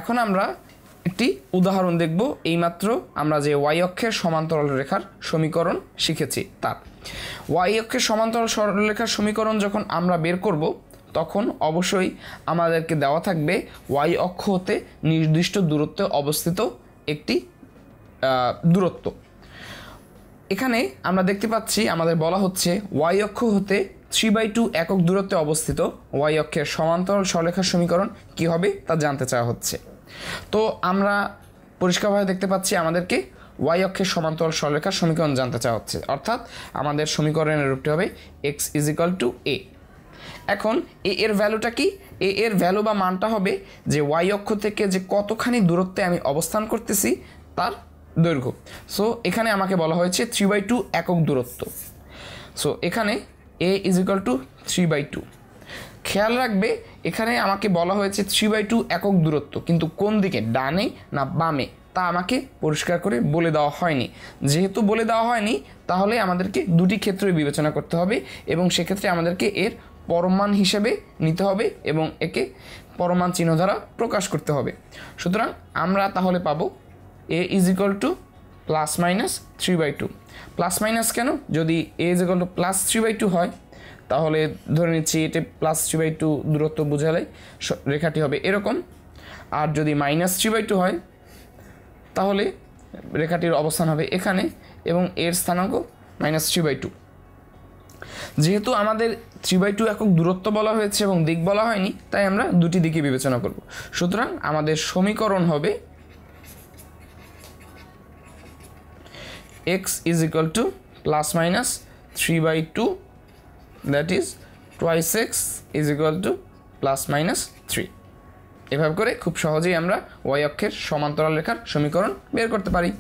এখন আমরা একটি উদাহরণ দেখব এইমাত্র আমরা যে ওয়াই অক্ষের সমান্তরাল রেখার সমীকরণ শিখেছি তার। ওয়াই অক্ষের সমান্তরাল সরলরেখার সমীকরণ যখন আমরা বের করব তখন অবশ্যই আমাদেরকে দেওয়া থাকবে ওয়াই অক্ষ হতে নির্দিষ্ট দূরত্বে অবস্থিত একটি দূরত্ব। এখানে আমরা দেখতে পাচ্ছি আমাদের বলা হচ্ছে ওয়াই অক্ষ হতে 3/2 একক দূরত্বে অবস্থিত ওয়াই অক্ষের সমান্তরাল সরলরেখার সমীকরণ কী হবে তা জানতে চাওয়া হচ্ছে। তো আমরা পরিষ্কারভাবে দেখতে পাচ্ছি আমাদেরকে ওয়াই অক্ষের সমান্তরাল সরলরেখার সমীকরণ জানতে চাওয়া হচ্ছে, অর্থাৎ আমাদের সমীকরণের রূপটি হবে x = a। এখন এ এর ভ্যালুটা কি? এ এর ভ্যালু বা মানটা হবে যে ওয়াই অক্ষ থেকে যে কতখানি দূরত্বে আমি অবস্থান করতেছি তার দৈর্ঘ্য। সো এখানে আমাকে বলা হয়েছে 3/2 একক দূরত্ব। সো এখানে a = 3/2। খেয়াল রাখবে এখানে আমাকে বলা হয়েছে 3/2 একক দূরত্ব, কিন্তু কোন দিকে, ডানে না বামে, তা আমাকে পরিষ্কার করে বলে দেওয়া হয়নি। যেহেতু বলে দেওয়া হয়নি তাহলে আমাদেরকে দুটি ক্ষেত্রে বিবেচনা করতে হবে এবং সেক্ষেত্রে আমাদেরকে এর পরমান হিসেবে নিতে হবে এবং একে পরমান চিহ্ন দ্বারা প্রকাশ করতে হবে। সুতরাং আমরা তাহলে পাবো a = ±3/2। প্লাস মাইনাস কেন? যদি a = +3/2 হয় তাহলে ধরে নিচ্ছি এটা +3/2 দূরত্ব বোঝালে রেখাটি হবে এরকম, আর যদি -3/2 হয় তাহলে রেখাটির অবস্থান হবে এখানে এবং এর স্থানাঙ্ক -3/2। যেহেতু আমাদের 3/2 একক দূরত্ব বলা হয়েছে এবং দিক বলা হয়নি, তাই আমরা দুটি দিকে বিবেচনা করব। সুতরাং আমাদের সমীকরণ হবে x = ±3/2, that is twice x = ±3। এভাবে করে খুব সহজেই আমরা ওয়াই অক্ষের সমান্তরাল রেখার সমীকরণ বের করতে পারি।